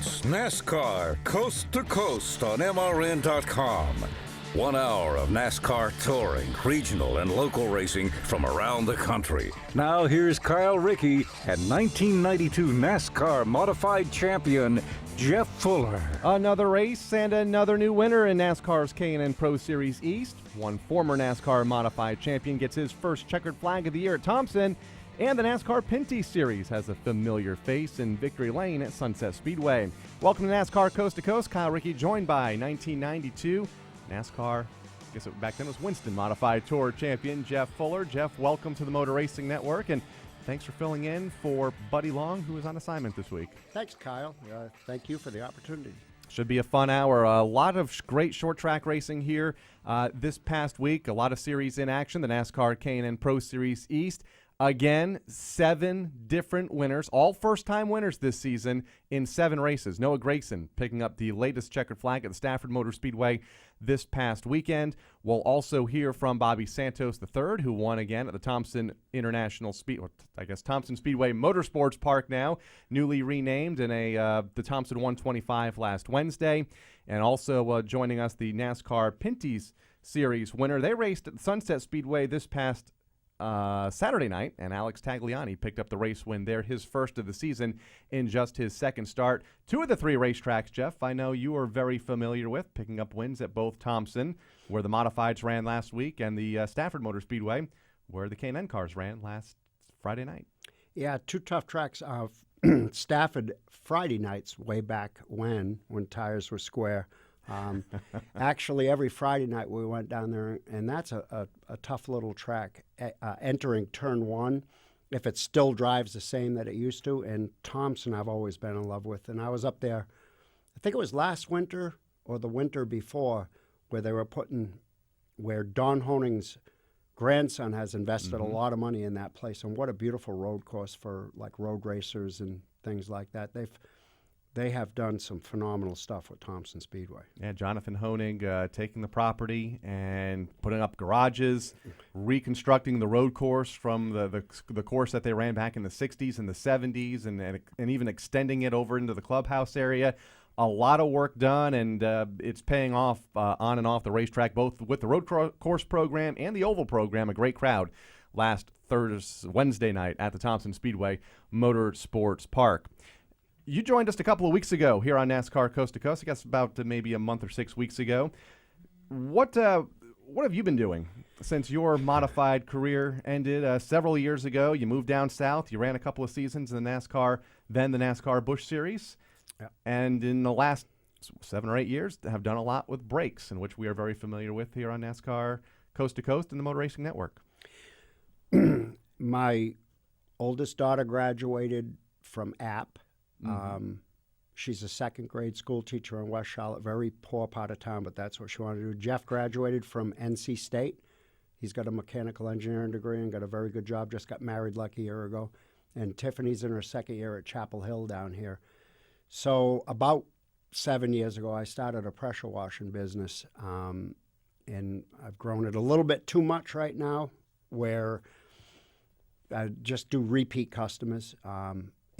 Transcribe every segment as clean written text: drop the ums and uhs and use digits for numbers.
It's NASCAR Coast to Coast on MRN.com. 1 hour of NASCAR touring, regional, and local racing from around the country. Now here's Kyle Rickey and 1992 NASCAR Modified Champion Jeff Fuller. Another race and another new winner in NASCAR's K&N Pro Series East. One former NASCAR Modified Champion gets his first checkered flag of the year at Thompson. And the NASCAR Pinty Series has a familiar face in Victory Lane at Sunset Speedway. Welcome to NASCAR Coast to Coast. Kyle Rickey joined by 1992 NASCAR, I guess back then was Winston Modified Tour champion Jeff Fuller. Jeff, welcome to the Motor Racing Network, and thanks for filling in for Buddy Long, who is on assignment this week. Thanks, Kyle. Thank you for the opportunity. Should be a fun hour. A lot of great short track racing here this past week. A lot of series in action. The NASCAR K&N Pro Series East. Again, 7 different winners, all first-time winners this season in 7 races. Noah Gregson picking up the latest checkered flag at the Stafford Motor Speedway this past weekend. We'll also hear from Bobby Santos III, who won again at the Thompson Thompson Speedway Motorsports Park now, newly renamed in the Thompson 125 last Wednesday. And also joining us, the NASCAR Pinty's Series winner. They raced at the Sunset Speedway this past Saturday night, and Alex Tagliani picked up the race win there, his first of the season in just his second start. 2 of the 3 racetracks, Jeff, I know you are very familiar with, picking up wins at both Thompson, where the Modifieds ran last week, and the Stafford Motor Speedway, where the K&N cars ran last Friday night. Yeah, 2 tough tracks. Stafford Friday nights way back when tires were square. Actually, every Friday night we went down there, and that's a tough little track. Entering turn 1, if it still drives the same that it used to, and Thompson I've always been in love with. And I was up there, I think it was last winter or the winter before, where they were where Don Honing's grandson has invested a lot of money in that place. And what a beautiful road course for like road racers and things like that. They have done some phenomenal stuff with Thompson Speedway. Yeah, Jonathan Honig taking the property and putting up garages, reconstructing the road course from the course that they ran back in the 60s and the 70s, and even extending it over into the clubhouse area. A lot of work done, and it's paying off on and off the racetrack, both with the road course program and the oval program. A great crowd last Wednesday night at the Thompson Speedway Motorsports Park. You joined us a couple of weeks ago here on NASCAR Coast to Coast. I guess about maybe a month or 6 weeks ago. What have you been doing since your modified career ended several years ago? You moved down south. You ran a couple of seasons in the NASCAR Busch Series. Yeah. And in the last 7 or 8 years have done a lot with brakes, in which we are very familiar with here on NASCAR Coast to Coast and the Motor Racing Network. My oldest daughter graduated from App. She's a 2nd grade school teacher in West Charlotte, very poor part of town, but that's what she wanted to do. Jeff graduated from NC State. He's got a mechanical engineering degree and got a very good job, just got married like a year ago. And Tiffany's in her 2nd year at Chapel Hill down here. So about 7 years ago, I started a pressure washing business, and I've grown it a little bit too much right now, where I just do repeat customers.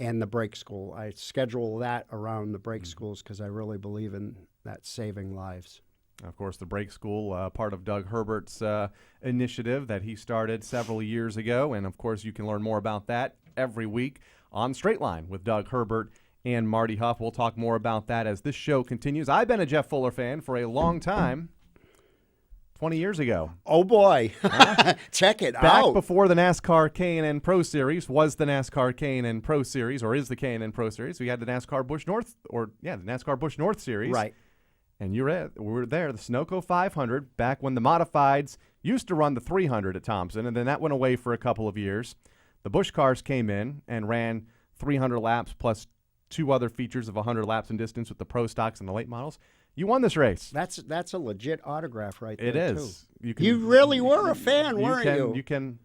And the brake school. I schedule that around the brake schools because I really believe in that saving lives. Of course, the brake school, part of Doug Herbert's initiative that he started several years ago. And, of course, you can learn more about that every week on Straight Line with Doug Herbert and Marty Huff. We'll talk more about that as this show continues. I've been a Jeff Fuller fan for a long time. 20 years ago. Oh, boy. Check it out. Back before the NASCAR K&N Pro Series was the NASCAR K&N Pro Series, or is the K&N Pro Series. We had the NASCAR Busch North, the NASCAR Busch North Series. Right. And we were there, the Sunoco 500, back when the Modifieds used to run the 300 at Thompson, and then that went away for a couple of years. The Busch cars came in and ran 300 laps plus 2 other features of 100 laps in distance with the Pro Stocks and the late models. You won this race. That's a legit autograph right there, It is. Too. You really were a fan, weren't you? You can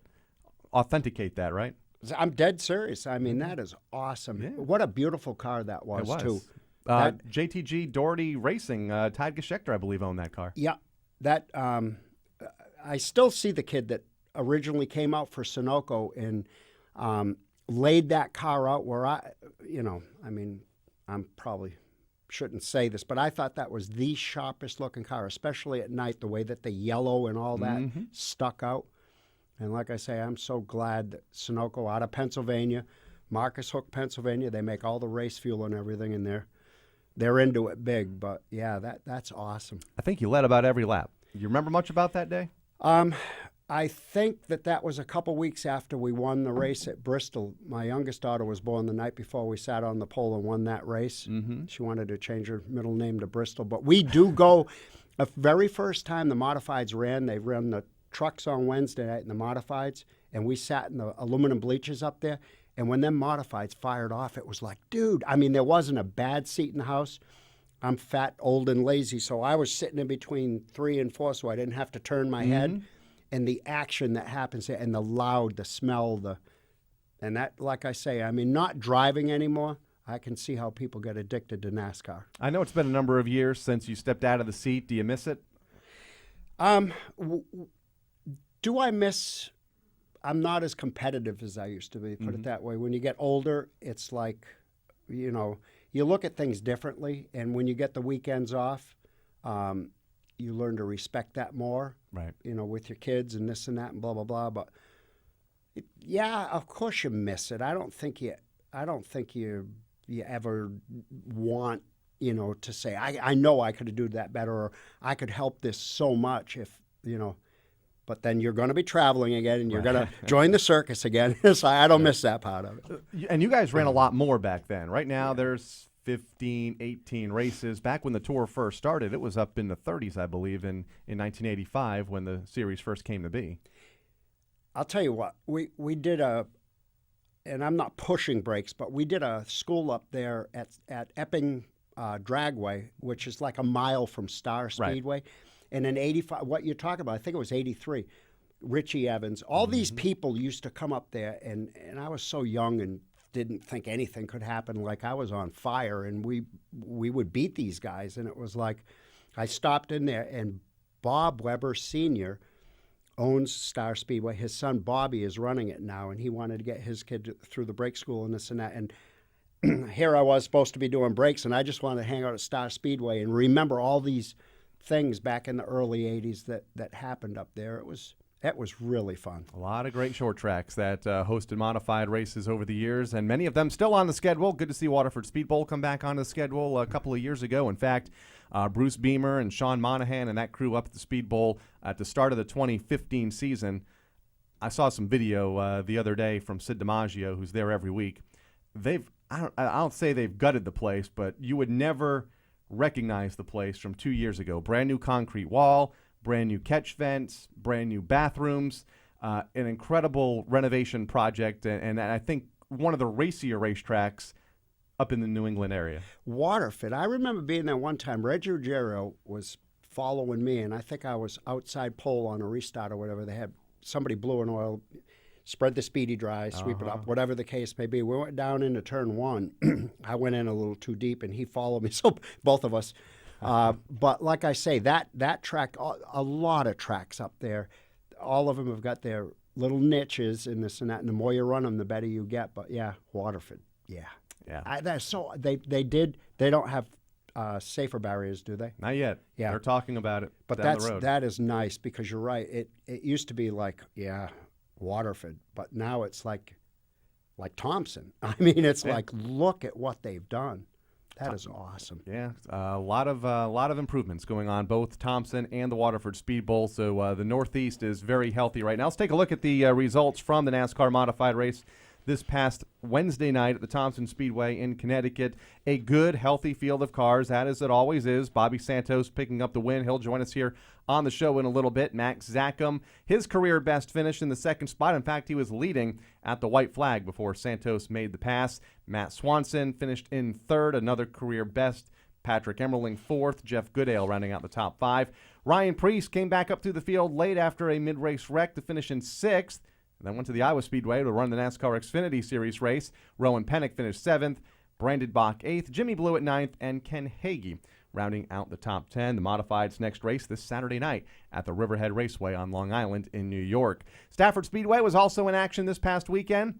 authenticate that, right? I'm dead serious. I mean, that is awesome. Yeah. What a beautiful car that was, too. JTG Doherty Racing, Todd Geschecter, I believe, owned that car. Yeah. That I still see the kid that originally came out for Sunoco and laid that car out where I'm probably shouldn't say this, but I thought that was the sharpest looking car, especially at night, the way that the yellow and all that stuck out. And like I say, I'm so glad that Sunoco out of Pennsylvania, Marcus Hook, Pennsylvania, they make all the race fuel and everything, and they're into it big. But yeah, that's awesome. I think you led about every lap. You remember much about that day? I think that was a couple weeks after we won the race at Bristol. My youngest daughter was born the night before we sat on the pole and won that race. She wanted to change her middle name to Bristol. But we do go, the very first time the modifieds ran, they ran the trucks on Wednesday night in the modifieds, and we sat in the aluminum bleachers up there. And when them modifieds fired off, it was like, dude, I mean, there wasn't a bad seat in the house. I'm fat, old, and lazy, so I was sitting in between 3 and 4 so I didn't have to turn my head. And the action that happens there, and the loud, the smell, and that, like I say, I mean, not driving anymore, I can see how people get addicted to NASCAR. I know it's been a number of years since you stepped out of the seat. Do you miss it? Do I miss? I'm not as competitive as I used to be, put it that way. When you get older, it's like, you know, you look at things differently, and when you get the weekends off, you learn to respect that more, right? You know, with your kids and this and that and blah blah blah. But yeah, of course you miss it. I don't think you ever want, you know, to say I know I could have done that better, or I could help this so much if, you know. But then you're going to be traveling again, and you're going to join the circus again. So I don't miss that part of it. And you guys ran a lot more back then. Right now, there's 15, 18 races. Back when the tour first started, it was up in the 30s, I believe, in 1985 when the series first came to be. I'll tell you what, we did and I'm not pushing brakes, but we did a school up there at Epping Dragway, which is like a mile from Star Speedway. Right. And in 85, what you're talking about, I think it was 83, Richie Evans, all these people used to come up there, and I was so young and didn't think anything could happen. Like, I was on fire, and we would beat these guys. And it was like, I stopped in there, and Bob Weber Sr. owns Star Speedway. His son Bobby is running it now, and he wanted to get his kid through the brake school and this and that. And here I was supposed to be doing brakes, and I just wanted to hang out at Star Speedway and remember all these things back in the early 80s that happened up there. That was really fun. A lot of great short tracks that hosted modified races over the years, and many of them still on the schedule. Good to see Waterford Speed Bowl come back on the schedule a couple of years ago. In fact, Bruce Beamer and Sean Monahan and that crew up at the Speed Bowl at the start of the 2015 season. I saw some video the other day from Sid DiMaggio, who's there every week. I don't say they've gutted the place, but you would never recognize the place from 2 years ago. Brand new concrete wall, brand new catch vents, brand new bathrooms, an incredible renovation project, and I think one of the racier racetracks up in the New England area. Waterford. I remember being there one time. Reggie Ruggiero was following me, and I think I was outside pole on a restart or whatever. They had somebody blew an oil, spread the speedy dry, sweep it up, whatever the case may be. We went down into turn one. I went in a little too deep, and he followed me, so both of us. But like I say, that track, a lot of tracks up there, all of them have got their little niches in this and that, and the more you run them, the better you get. But yeah, Waterford, yeah. They don't have safer barriers, do they? Not yet. Yeah. They're talking about it but down the road. That is nice, because you're right. It used to be like, yeah, Waterford, but now it's like Thompson. I mean, it's like, look at what they've done. That is awesome. Yeah, a lot of improvements going on, both Thompson and the Waterford Speed Bowl. So the Northeast is very healthy right now. Let's take a look at the results from the NASCAR modified race this past Wednesday night at the Thompson Speedway in Connecticut. A good, healthy field of cars, as it always is. Bobby Santos picking up the win. He'll join us here on the show in a little bit. Max Zachem, his career best finish in the second spot. In fact, he was leading at the white flag before Santos made the pass. Matt Swanson finished in third, another career best. Patrick Emmerling fourth. Jeff Goodale rounding out the top five. Ryan Preece came back up through the field late after a mid-race wreck to finish in sixth. Then went to the Iowa Speedway to run the NASCAR Xfinity Series race. Rowan Pennick finished seventh, Brandon Bach eighth, Jimmy Blewett ninth, and Ken Hagee rounding out the top 10. The Modified's next race this Saturday night at the Riverhead Raceway on Long Island in New York. Stafford Speedway was also in action this past weekend.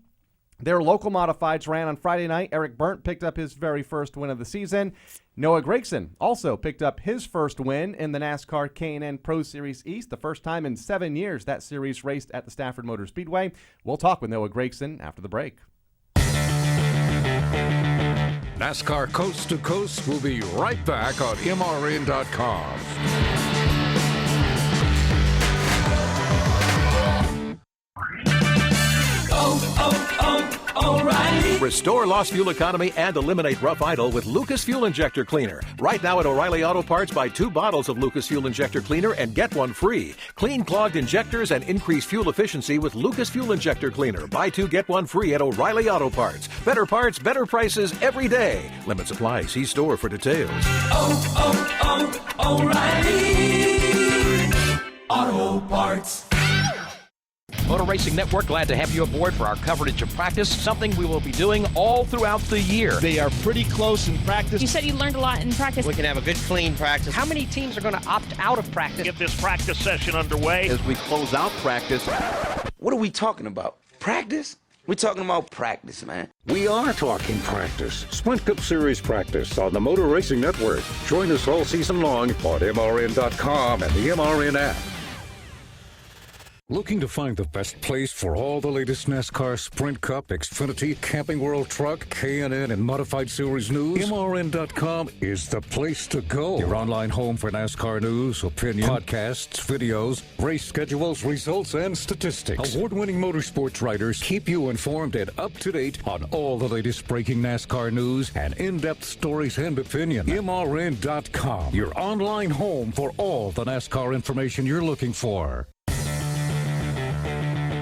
Their local modifieds ran on Friday night. Eric Burnt picked up his very first win of the season. Noah Gregson also picked up his first win in the NASCAR K&N Pro Series East, the first time in 7 years that series raced at the Stafford Motor Speedway. We'll talk with Noah Gregson after the break. NASCAR Coast to Coast will be right back on MRN.com. O'Reilly. Restore lost fuel economy and eliminate rough idle with Lucas Fuel Injector Cleaner. Right now at O'Reilly Auto Parts, buy 2 bottles of Lucas Fuel Injector Cleaner and get 1 free. Clean clogged injectors and increase fuel efficiency with Lucas Fuel Injector Cleaner. Buy 2, get 1 free at O'Reilly Auto Parts. Better parts, better prices every day. Limit supply. See store for details. O'Reilly Auto Parts. Motor Racing Network, glad to have you aboard for our coverage of practice, something we will be doing all throughout the year. They are pretty close in practice. You said you learned a lot in practice. We can have a good, clean practice. How many teams are going to opt out of practice? Get this practice session underway. As we close out practice. What are we talking about? Practice? We're talking about practice, man. We are talking practice. Sprint Cup Series practice on the Motor Racing Network. Join us all season long on MRN.com and the MRN app. Looking to find the best place for all the latest NASCAR, Sprint Cup, Xfinity, Camping World Truck, K&N, and Modified Series news? MRN.com is the place to go. Your online home for NASCAR news, opinion, podcasts, videos, race schedules, results, and statistics. Award-winning motorsports writers keep you informed and up to date on all the latest breaking NASCAR news and in-depth stories and opinion. MRN.com, your online home for all the NASCAR information you're looking for.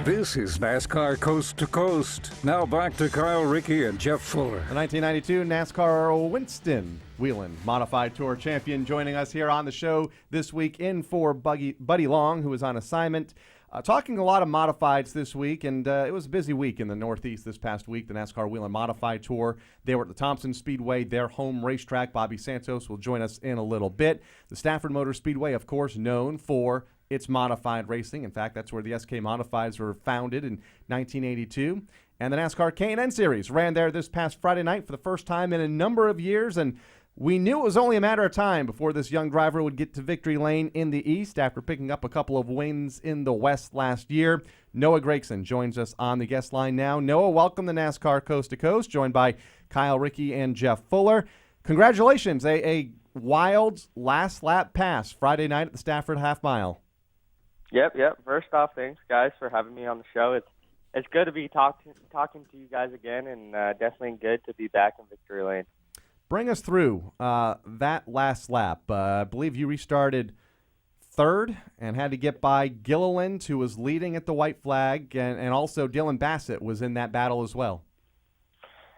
This is NASCAR Coast to Coast. Now back to Kyle, Rickey, and Jeff Fuller. The 1992 NASCAR Winston Whelen Modified Tour champion joining us here on the show this week in for Buddy Long, who is on assignment. Talking a lot of modifieds this week, and it was a busy week in the Northeast this past week, the NASCAR Whelen Modified Tour. They were at the Thompson Speedway, their home racetrack. Bobby Santos will join us in a little bit. The Stafford Motor Speedway, of course, known for its modified racing. In fact, that's where the SK Modifieds were founded in 1982. And the NASCAR K&N Series ran there this past Friday night for the first time in a number of years, and we knew it was only a matter of time before this young driver would get to victory lane in the East after picking up a couple of wins in the West last year. Noah Gregson joins us on the guest line now. Noah, welcome to NASCAR Coast to Coast, joined by Kyle, Rickey, and Jeff Fuller. Congratulations, a wild last lap pass Friday night at the Stafford Half Mile. Yep. First off, thanks, guys, for having me on the show. It's good to be talking to you guys again, and definitely good to be back in victory lane. Bring us through that last lap. I believe you restarted third and had to get by Gilliland, who was leading at the white flag, and also Dylan Bassett was in that battle as well.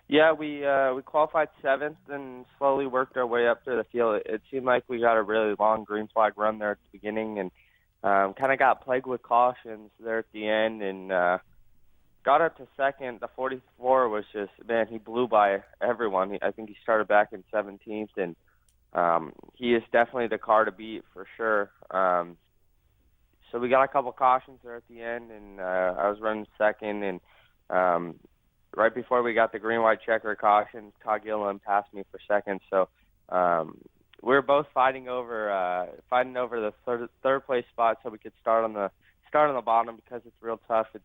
Yeah, we qualified 7th and slowly worked our way up through the field. It seemed like we got a really long green flag run there at the beginning, and kind of got plagued with cautions there at the end, and got up to second. The 44 was just, man, he blew by everyone. I think he started back in 17th, and he is definitely the car to beat for sure. So we got a couple cautions there at the end, and I was running second, and right before we got the green-white checker caution, Todd Gilliland passed me for second. So we were both fighting over the third place spot, so we could start on the bottom because it's real tough. It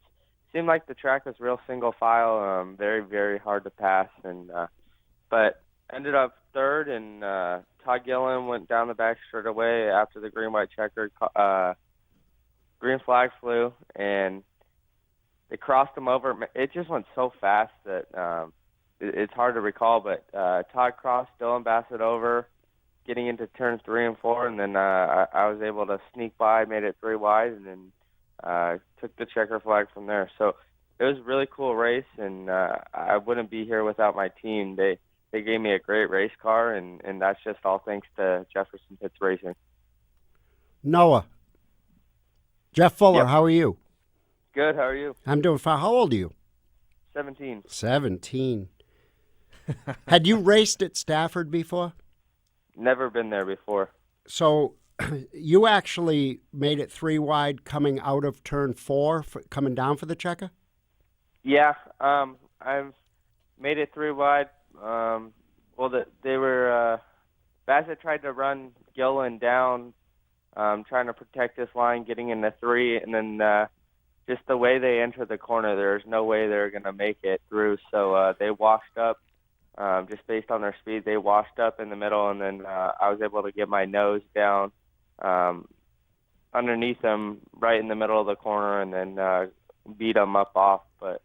seemed like the track was real single file, very, very hard to pass, and but ended up third, and Todd Gilliland went down the back straight away after the green-white checkered green flag flew, and they crossed him over. It just went so fast that it's hard to recall, but Todd crossed Dylan Bassett over, getting into turns 3 and 4, and then I was able to sneak by, made it 3 wide, and then took the checker flag from there. So it was a really cool race, and I wouldn't be here without my team. They gave me a great race car, and that's just all thanks to Jefferson Pitts Racing. Noah, Jeff Fuller, Yep. How are you? Good, how are you? I'm doing fine. How old are you? 17. 17. Had you raced at Stafford before? Never been there before. So you actually made it 3 wide coming out of turn 4, coming down for the checker? Yeah, I've made it 3 wide. They were Bassett tried to run Gillen down, trying to protect this line, getting into 3, and then just the way they entered the corner, there's no way they're going to make it through. So they washed up, just based on their speed. They washed up in the middle, and then I was able to get my nose down underneath them right in the middle of the corner, and then beat them up off. But,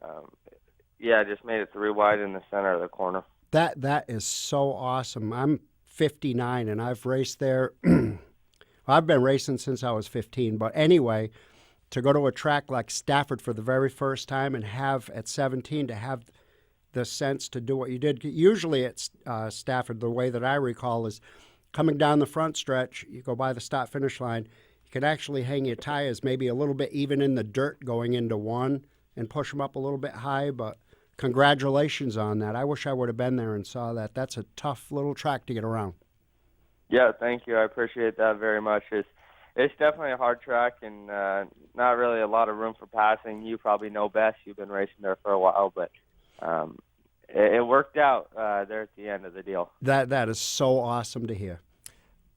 I just made it 3 wide in the center of the corner. That is so awesome. I'm 59, and I've raced there. I've been racing since I was 15. But anyway, to go to a track like Stafford for the very first time and have, at 17, to have the sense to do what you did. Usually at Stafford, the way that I recall is coming down the front stretch, you go by the start-finish line, you can actually hang your tires maybe a little bit even in the dirt going into 1 and push them up a little bit high, but congratulations on that. I wish I would have been there and saw that. That's a tough little track to get around. Yeah, thank you. I appreciate that very much. It's definitely a hard track and not really a lot of room for passing. You probably know best. You've been racing there for a while, but it worked out there at the end of the deal. That is so awesome to hear.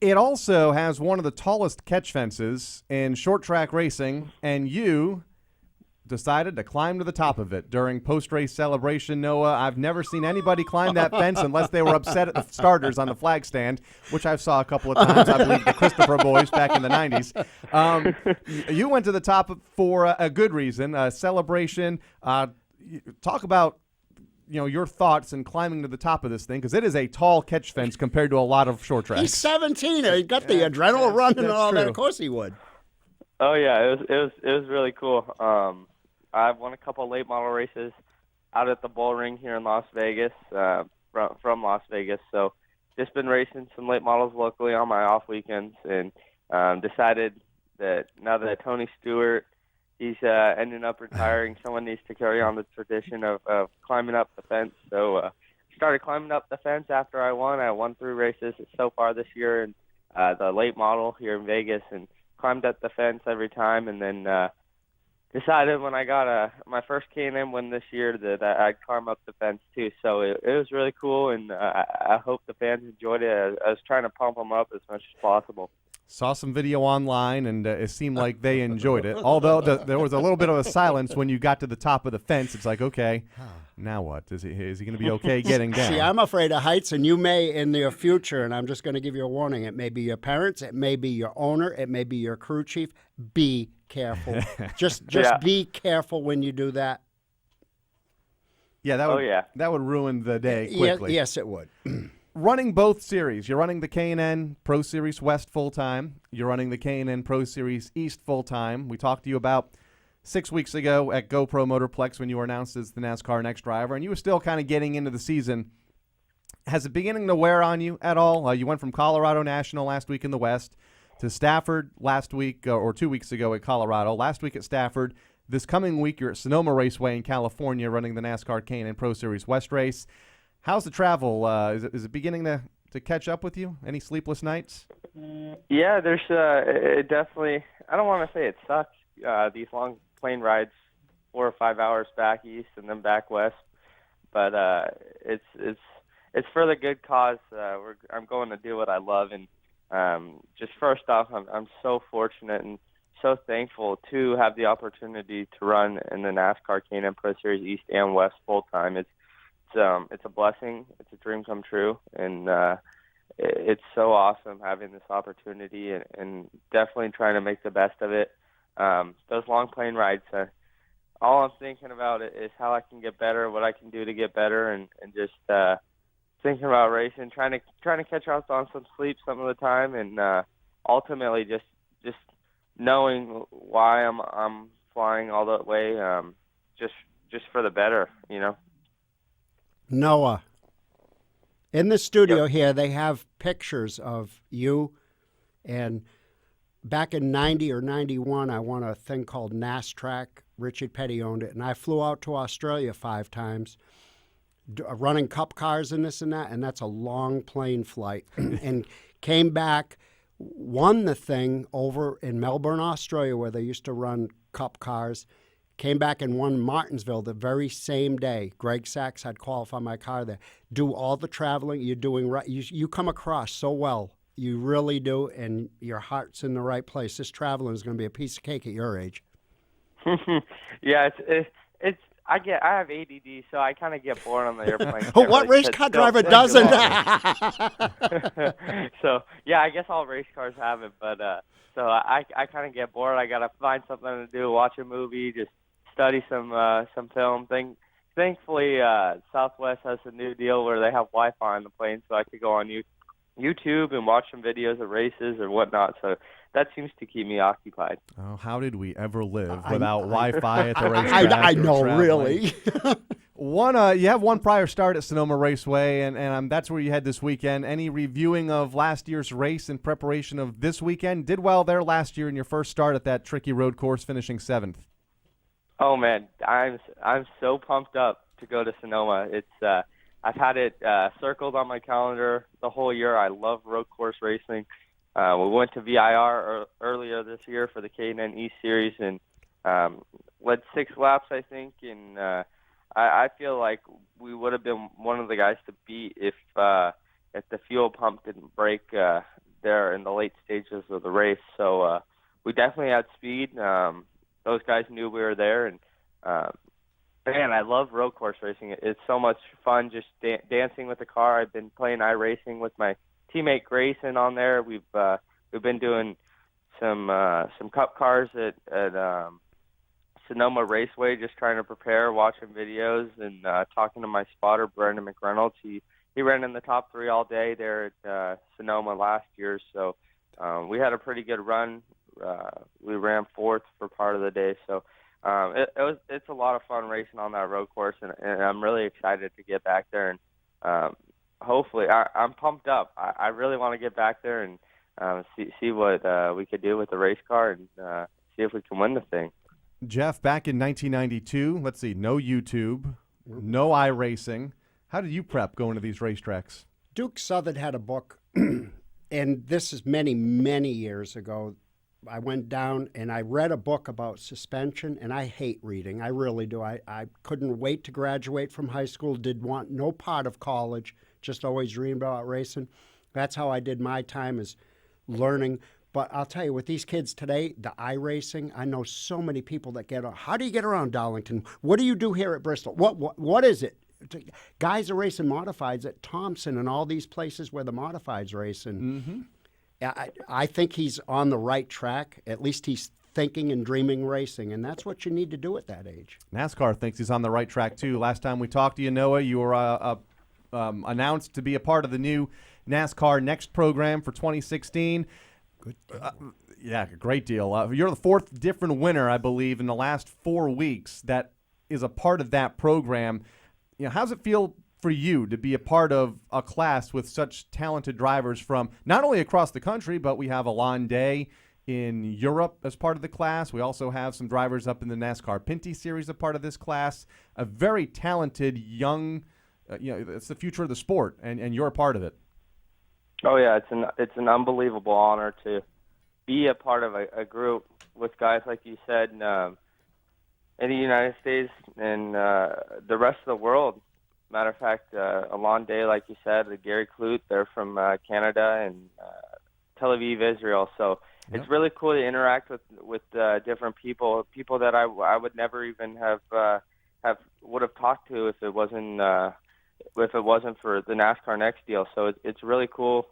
It also has one of the tallest catch fences in short track racing, and you decided to climb to the top of it during post-race celebration. Noah, I've never seen anybody climb that fence unless they were upset at the starters on the flag stand, which I saw a couple of times, I believe, the Christopher boys back in the 90s. You went to the top for a good reason, a celebration. Talk about your thoughts in climbing to the top of this thing, because it is a tall catch fence compared to a lot of short tracks. He's 17. He got the adrenaline running and all that. Of course he would. Oh yeah, it was really cool. I've won a couple late model races out at the Bull Ring here in Las Vegas, from Las Vegas. So just been racing some late models locally on my off weekends, and decided that now that Tony Stewart, he's ending up retiring, someone needs to carry on the tradition of climbing up the fence. So started climbing up the fence after I won. I won 3 races so far this year, and the late model here in Vegas, and climbed up the fence every time, and then decided when I got my first K&M win this year that I'd climb up the fence too. So it was really cool, and I hope the fans enjoyed it. I was trying to pump them up as much as possible. Saw some video online, and it seemed like they enjoyed it. Although there was a little bit of a silence when you got to the top of the fence. It's like, okay, now what? Is he going to be okay getting down? See, I'm afraid of heights, and you may in the future, and I'm just going to give you a warning. It may be your parents, it may be your owner, it may be your crew chief. Be careful. Just be careful when you do that. Yeah, that would ruin the day quickly. Yes, it would. Running both series. You're running the K&N Pro Series West full-time. You're running the K&N Pro Series East full-time. We talked to you about 6 weeks ago at GoPro Motorplex when you were announced as the NASCAR Next Driver, and you were still kind of getting into the season. Has it beginning to wear on you at all? You went from Colorado National last week in the West to Stafford last week, or 2 weeks ago at Colorado, last week at Stafford. This coming week, you're at Sonoma Raceway in California running the NASCAR K&N Pro Series West race. How's the travel? Is it beginning to catch up with you? Any sleepless nights? Yeah, there's it definitely. I don't want to say it sucks. These long plane rides, 4 or 5 hours back east and then back west, but it's for the good cause. I'm going to do what I love, and just first off, I'm so fortunate and so thankful to have the opportunity to run in the NASCAR K&N Pro Series East and West full time. It's a blessing. It's a dream come true, and it's so awesome having this opportunity, and definitely trying to make the best of it. Those long plane rides, all I'm thinking about is how I can get better, what I can do to get better, and just thinking about racing, trying to catch up on some sleep some of the time, and ultimately just knowing why I'm flying all that way, just for the better, Noah, in the studio here, they have pictures of you, and back in 90 or 91, I won a thing called NASTRAC. Richard Petty owned it, and I flew out to Australia 5 times, running cup cars and this and that, and that's a long plane flight, and came back, won the thing over in Melbourne, Australia, where they used to run cup cars, Came back and won Martinsville the very same day. Greg Sachs had qualified my car there. Do all the traveling. You're doing right. You come across so well. You really do, and your heart's in the right place. This traveling is going to be a piece of cake at your age. Yeah, I have ADD, so I kind of get bored on the airplane. What race car driver doesn't? So yeah, I guess all race cars have it, but so I kind of get bored. I gotta find something to do, watch a movie, just study some film. Thankfully, Southwest has a new deal where they have Wi-Fi on the plane, so I could go on YouTube and watch some videos of races or whatnot. So that seems to keep me occupied. Oh, how did we ever live without Wi-Fi at the racetrack? I know, really. You have one prior start at Sonoma Raceway, and that's where you had this weekend. Any reviewing of last year's race in preparation of this weekend? Did well there last year in your first start at that tricky road course, finishing 7th. Oh man, I'm so pumped up to go to Sonoma. It's I've had it circled on my calendar the whole year. I love road course racing. We went to VIR earlier this year for the K&N East Series and led 6 laps, I think. And I feel like we would have been one of the guys to beat if the fuel pump didn't break there in the late stages of the race. So we definitely had speed. Those guys knew we were there, and man, I love road course racing. It's so much fun just dancing with the car. I've been playing iRacing with my teammate Gragson on there. We've been doing some cup cars at Sonoma Raceway, just trying to prepare, watching videos, and talking to my spotter Brendan McReynolds. He ran in the top 3 all day there at Sonoma last year, so we had a pretty good run. We ran 4th for part of the day, so it's a lot of fun racing on that road course, and I'm really excited to get back there. And hopefully, I'm pumped up. I really want to get back there and see what we could do with the race car and see if we can win the thing. Jeff, back in 1992, let's see, no YouTube, no iRacing. How did you prep going to these racetracks? Duke Southern had a book, and this is many, many years ago. I went down and I read a book about suspension, and I hate reading. I really do. I couldn't wait to graduate from high school, did want no part of college, just always dreamed about racing. That's how I did my time, is learning. But I'll tell you, with these kids today, the iRacing, I know so many people that get, how do you get around Darlington? What do you do here at Bristol? What is it? Guys are racing modifieds at Thompson and all these places where the modifieds race. And I think he's on the right track. At least he's thinking and dreaming racing, and that's what you need to do at that age. NASCAR thinks he's on the right track, too. Last time we talked to you, Noah, you were announced to be a part of the new NASCAR Next program for 2016. Good deal. Yeah, great deal. You're the 4th different winner, I believe, in the last 4 weeks that is a part of that program. You know, how's it feel for you to be a part of a class with such talented drivers from not only across the country, but we have Alain Day in Europe as part of the class. We also have some drivers up in the NASCAR Pinty Series a part of this class. A very talented young, it's the future of the sport, and you're a part of it. Oh yeah, it's an unbelievable honor to be a part of a group with guys like you said in the United States and the rest of the world. Matter of fact, Alain Day, like you said, Gary Clute, they're from Canada and Tel Aviv, Israel. So it's really cool to interact with different people that I would never even would have talked to if it wasn't for the NASCAR Next deal. So it's really cool.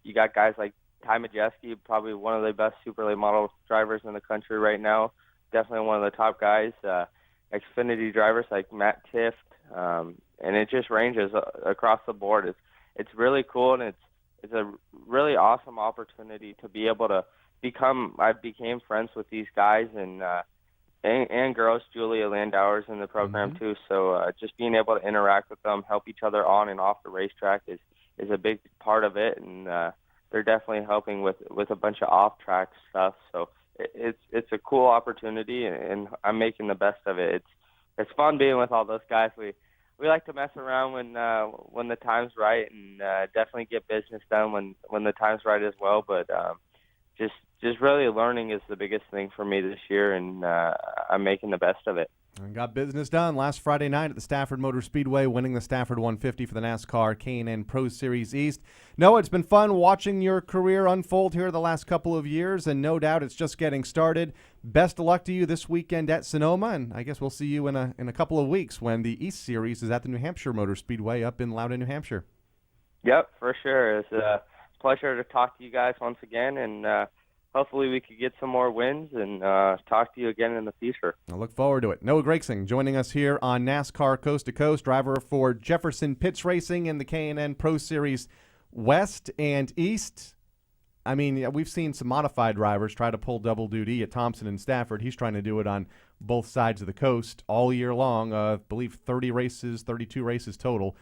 You got guys like Ty Majeski, probably one of the best super late model drivers in the country right now. Definitely one of the top guys. Xfinity drivers like Matt Tift. And it just ranges across the board. It's really cool, and it's a really awesome opportunity to be able to I became friends with these guys and girls. Julia Landauer's in the program too. So just being able to interact with them, help each other on and off the racetrack is a big part of it, and they're definitely helping with a bunch of off-track stuff. So it's a cool opportunity, and I'm making the best of it. It's fun being with all those guys. We like to mess around when the time's right, and definitely get business done when the time's right as well. But just just really learning is the biggest thing for me this year, and I'm making the best of it. And got business done last Friday night at the Stafford Motor Speedway, winning the Stafford 150 for the NASCAR K&N Pro Series East. Noah, it's been fun watching your career unfold here the last couple of years, and no doubt it's just getting started. Best of luck to you this weekend at Sonoma, and I guess we'll see you in a couple of weeks when the East Series is at the New Hampshire Motor Speedway up in Loudoun, New Hampshire. Yep, for sure. It's a pleasure to talk to you guys once again, and hopefully we could get some more wins and talk to you again in the future. I look forward to it. Noah Gregson joining us here on NASCAR Coast to Coast, driver for Jefferson Pitts Racing in the K&N Pro Series West and East. I mean, we've seen some modified drivers try to pull double duty at Thompson and Stafford. He's trying to do it on both sides of the coast all year long. I believe 32 races total.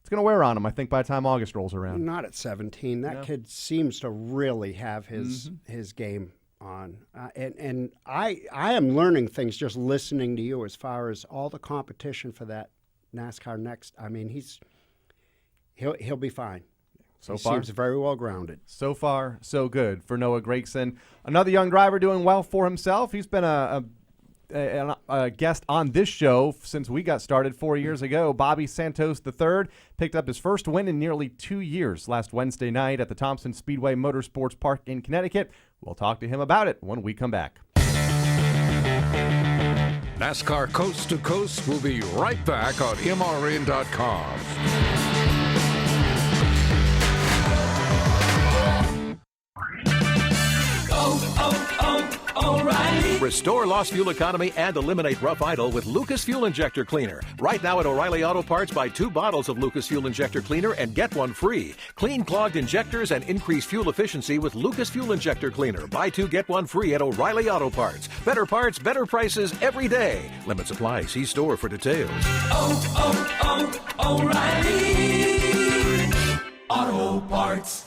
It's going to wear on him, I think, by the time August rolls around. Not at 17. That kid seems to really have his game on. And I am learning things just listening to you as far as all the competition for that NASCAR Next. I mean, he'll be fine. So he far, seems very well grounded. So far, so good for Noah Gregson. Another young driver doing well for himself. He's been a guest on this show since we got started 4 years ago. Bobby Santos III picked up his first win in nearly 2 years last Wednesday night at the Thompson Speedway Motorsports Park in Connecticut. We'll talk to him about it when we come back. NASCAR Coast to Coast will be right back on MRN.com. O'Reilly. Restore lost fuel economy and eliminate rough idle with Lucas Fuel Injector Cleaner. Right now at O'Reilly Auto Parts, buy 2 bottles of Lucas Fuel Injector Cleaner and get one free. Clean clogged injectors and increase fuel efficiency with Lucas Fuel Injector Cleaner. Buy 2, get 1 free at O'Reilly Auto Parts. Better parts, better prices every day. Limit supply. See store for details. O'Reilly Auto Parts.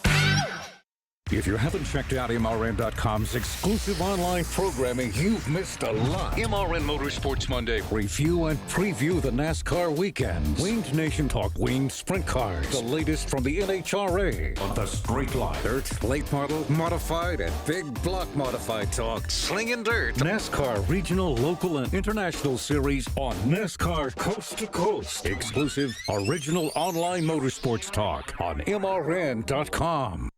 If you haven't checked out MRN.com's exclusive online programming, you've missed a lot. MRN Motorsports Monday. Review and preview the NASCAR weekends. Winged Nation Talk, Winged Sprint Cars. The latest from the NHRA. On the straight line. Dirt, late model, modified, and big block modified talk. Slinging dirt. NASCAR Regional, Local, and International Series on NASCAR Coast to Coast. Exclusive, original online motorsports talk on MRN.com.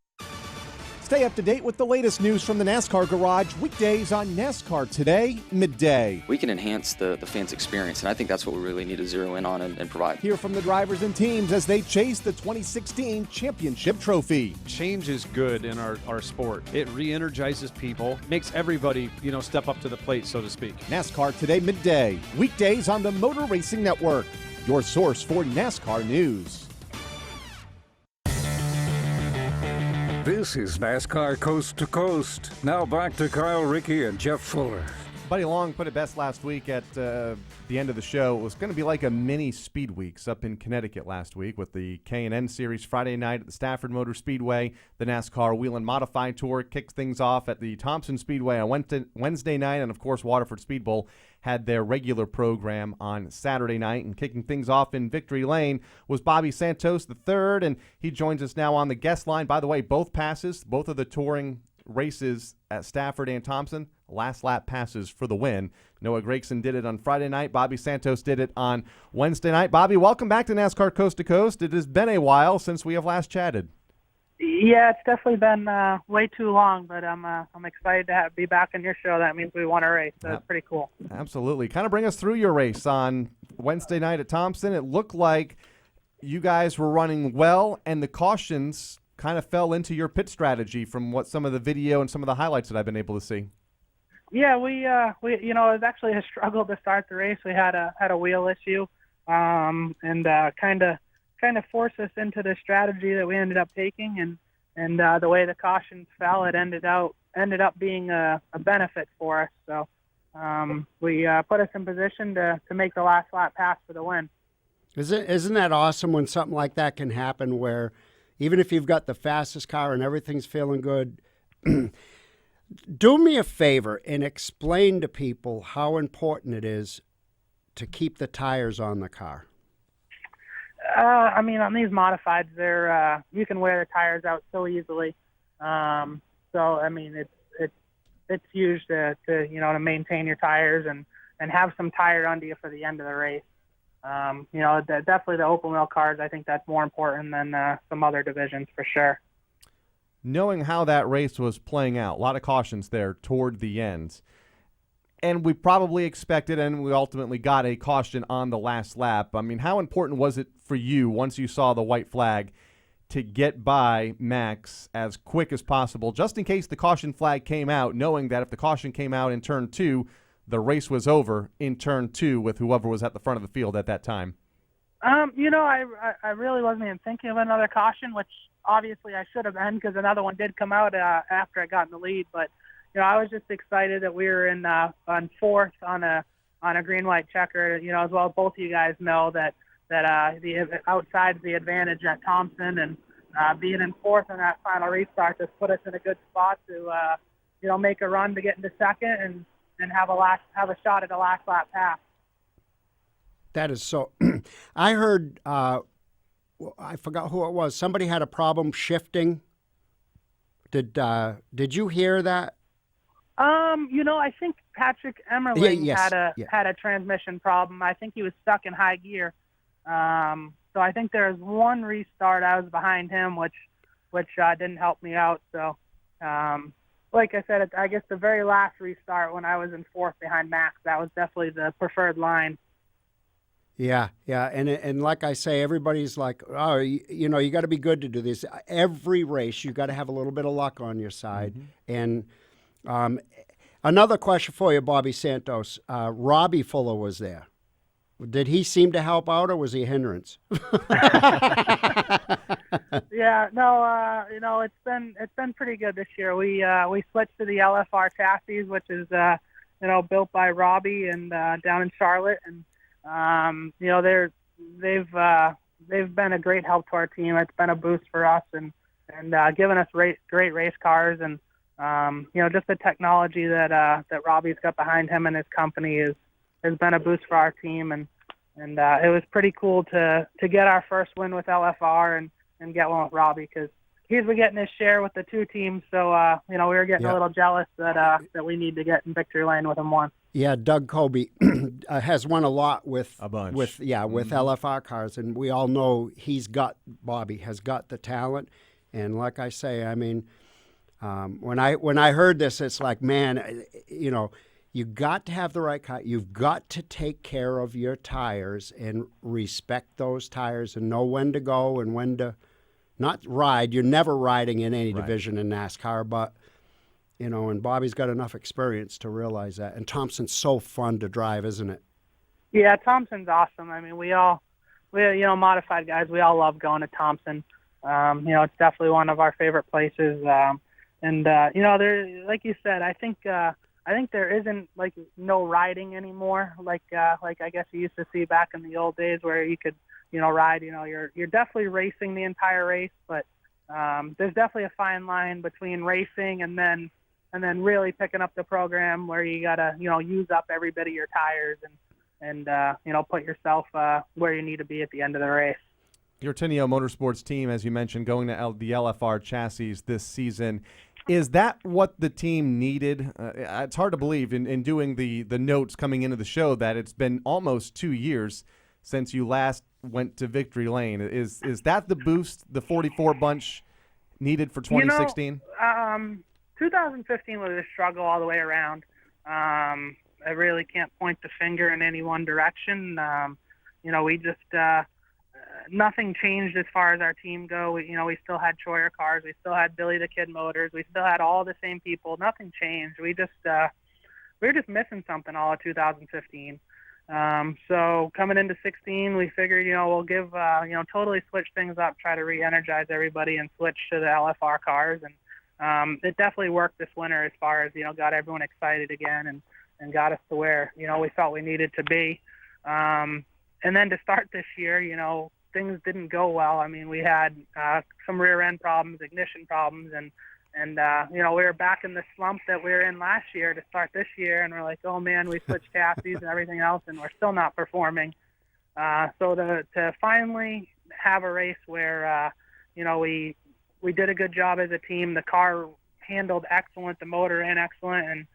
Stay up to date with the latest news from the NASCAR Garage weekdays on NASCAR Today, midday. We can enhance the fans' experience, and I think that's what we really need to zero in on and provide. Hear from the drivers and teams as they chase the 2016 championship trophy. Change is good in our sport. It re-energizes people, makes everybody, step up to the plate, so to speak. NASCAR Today, midday, weekdays on the Motor Racing Network, your source for NASCAR news. This is NASCAR Coast to Coast. Now back to Kyle, Rickey, and Jeff Fuller. Buddy Long put it best last week at the end of the show. It was going to be like a mini Speed Weeks up in Connecticut last week with the K&N Series Friday night at the Stafford Motor Speedway. The NASCAR Whelen Modified Tour kicked things off at the Thompson Speedway on Wednesday night, and of course Waterford Speed Bowl had their regular program on Saturday night. And kicking things off in Victory Lane was Bobby Santos III, and he joins us now on the guest line. By the way, both of the touring races at Stafford and Thompson, last lap passes for the win. Noah Gregson did it on Friday night. Bobby Santos did it on Wednesday night. Bobby, welcome back to NASCAR Coast to Coast. It has been a while since we have last chatted. Yeah, it's definitely been way too long, but I'm excited to be back on your show. That means we won a race, so it's pretty cool. Absolutely. Kind of bring us through your race on Wednesday night at Thompson. It looked like you guys were running well, and the cautions kind of fell into your pit strategy from what some of the video and some of the highlights that I've been able to see. Yeah, we it was actually a struggle to start the race. We had a wheel issue, and kind of forced us into the strategy that we ended up taking, and the way the cautions fell, it ended up being a benefit for us. So we put us in position to make the last lap pass for the win. Isn't that awesome when something like that can happen, where even if you've got the fastest car and everything's feeling good, do me a favor and explain to people how important it is to keep the tires on the car. On these modifieds, you can wear the tires out so easily. It's it's huge to to maintain your tires and have some tire under you for the end of the race. Definitely the open wheel cars, I think that's more important than some other divisions for sure. Knowing how that race was playing out, a lot of cautions there toward the end. And we probably expected, and we ultimately got a caution on the last lap. I mean, how important was it for you, once you saw the white flag, to get by Max as quick as possible, just in case the caution flag came out, knowing that if the caution came out in turn 2, the race was over in turn 2 with whoever was at the front of the field at that time? I really wasn't even thinking of another caution, which obviously I should have been, because another one did come out after I got in the lead. But I was just excited that we were on fourth on a green white checker. As well as both of you guys know that the outside's the advantage at Thompson, and being in fourth on that final restart just put us in a good spot to make a run to get into second and have a shot at a last lap pass. That is so. I heard, I forgot who it was. Somebody had a problem shifting. Did you hear that? I think Patrick Emmerling yes. had a transmission problem. I think he was stuck in high gear. So I think there was one restart. I was behind him, which didn't help me out. So, like I said, I guess the very last restart when I was in fourth behind Max, that was definitely the preferred line. Yeah, and like I say, everybody's like, oh, you got to be good to do this. Every race, you got to have a little bit of luck on your side. Mm-hmm. And another question for you, Bobby Santos. Robbie Fuller was there. Did he seem to help out, or was he a hindrance? Yeah, no, it's been pretty good this year. We switched to the LFR chassis, which is built by Robbie and down in Charlotte, and they've been a great help to our team. It's been a boost for us and given us great race cars, and just the technology that Robbie's got behind him and his company has been a boost for our team, and it was pretty cool to get our first win with LFR and get one with Robbie, because he's been getting his share with the two teams. So we were getting a little jealous that we need to get in victory lane with him once. Yeah, Doug Colby has won a lot with Mm-hmm. LFR cars, and we all know Bobby has got the talent. And like I say, I mean, when I heard this, it's like, man, you got to have the right car. You've got to take care of your tires and respect those tires and know when to go and when to not ride. You're never riding in any division in NASCAR, but and Bobby's got enough experience to realize that. And Thompson's so fun to drive, isn't it? Yeah, Thompson's awesome. I mean, we modified guys, we all love going to Thompson. It's definitely one of our favorite places. There, like you said, I think there isn't like no riding anymore. Like I guess you used to see back in the old days where you could, ride. You're definitely racing the entire race, but there's definitely a fine line between racing and then really picking up the program where you gotta use up every bit of your tires and put yourself where you need to be at the end of the race. Your Tenio Motorsports team, as you mentioned, going to the LFR chassis this season. Is that what the team needed? It's hard to believe in doing the notes coming into the show that it's been almost 2 years since you last went to victory lane. Is that the boost the 44 bunch needed for 2016? 2015 was a struggle all the way around. I really can't point the finger in any one direction. We just nothing changed as far as our team go. We still had Troyer cars. We still had Billy the Kid Motors. We still had all the same people. Nothing changed. We were just missing something all of 2015. So coming into 16, we figured, we'll give, totally switch things up, try to re-energize everybody and switch to the LFR cars. And it definitely worked this winter as far as, got everyone excited again and got us to where, we felt we needed to be. And then to start this year, things didn't go well. I mean, we had some rear end problems, ignition problems, and we were back in the slump that we were in last year to start this year, and we're like, oh man, we switched chassis and everything else, and we're still not performing. So to finally have a race where we did a good job as a team, the car handled excellent. The motor ran excellent, and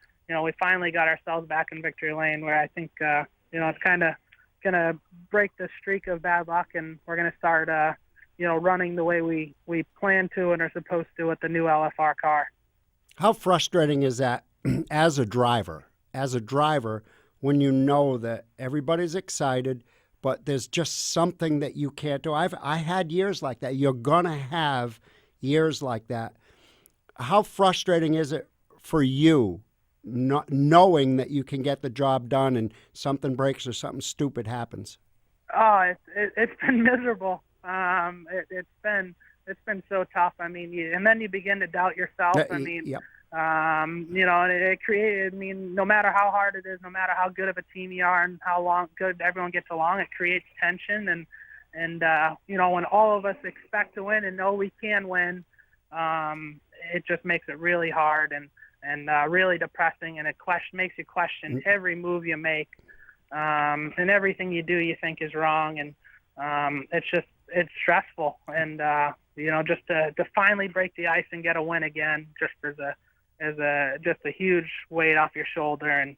we finally got ourselves back in victory lane, where I think it's kind of gonna break the streak of bad luck, and we're gonna start running the way we plan to and are supposed to with the new LFR car. How frustrating is that as a driver? When you know that everybody's excited, but there's just something that you can't do. I had years like that. You're gonna have years like that. How frustrating is it for you, not knowing that you can get the job done and something breaks or something stupid happens? Oh, it's been miserable. It's been so tough. I mean, and then you begin to doubt yourself. I mean, yep. And it created. I mean, no matter how hard it is, no matter how good of a team you are, and how good everyone gets along, it creates tension. And when all of us expect to win and know we can win, it just makes it really hard and really depressing, and it makes you question every move you make, and everything you do you think is wrong, and it's stressful, and just to finally break the ice and get a win again, just as a huge weight off your shoulder,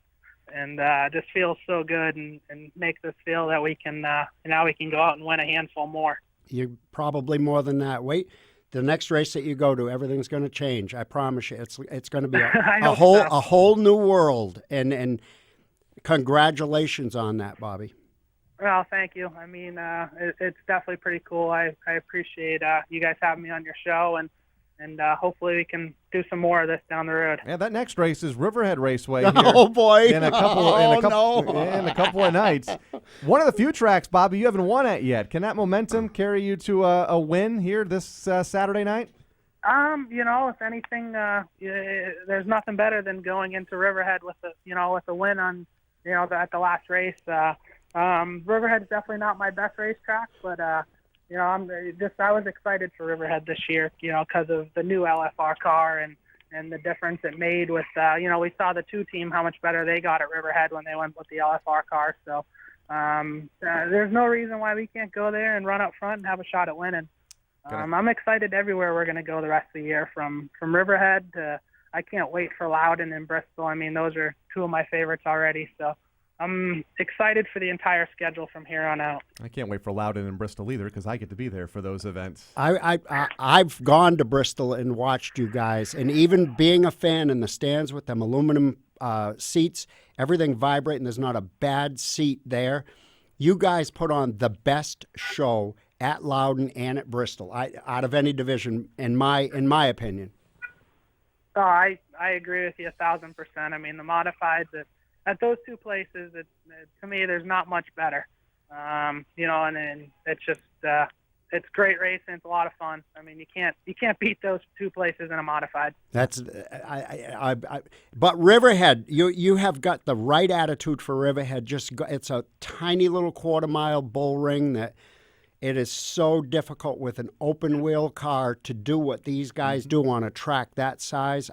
and just feels so good, and makes us feel that we can now we can go out and win a handful more. You're probably more than that. Wait, the next race that you go to, everything's going to change. I promise you, it's going to be a whole new world, and congratulations on that, Bobby. Well, thank you. I mean, it's definitely pretty cool. I appreciate you guys having me on your show, and hopefully we can do some more of this down the road. Yeah, that next race is Riverhead Raceway here. Oh boy! In a couple of nights. One of the few tracks, Bobby, you haven't won at yet. Can that momentum carry you to a win here this Saturday night? If anything, there's nothing better than going into Riverhead with a win on, at the last race. Riverhead's definitely not my best racetrack, but I was excited for Riverhead this year, because of the new LFR car and the difference it made with, we saw the 2 team, how much better they got at Riverhead when they went with the LFR car. So there's no reason why we can't go there and run up front and have a shot at winning. I'm excited everywhere we're going to go the rest of the year, from Riverhead to, I can't wait for Loudon and Bristol. I mean, those are 2 of my favorites already. So I'm excited for the entire schedule from here on out. I can't wait for Loudon and Bristol either, because I get to be there for those events. I've gone to Bristol and watched you guys, and even being a fan in the stands with them aluminum seats, everything vibrating, there's not a bad seat there. You guys put on the best show at Loudon and at Bristol out of any division, in my opinion. Oh, I agree with you 1,000%. I mean, the modifieds at those 2 places, to me, there's not much better. And it's just it's great racing. It's a lot of fun. I mean, you can't beat those 2 places in a modified. That's but Riverhead, you have got the right attitude for Riverhead. It's a tiny little quarter-mile bull ring that it is so difficult with an open wheel car to do what these guys do on a track that size.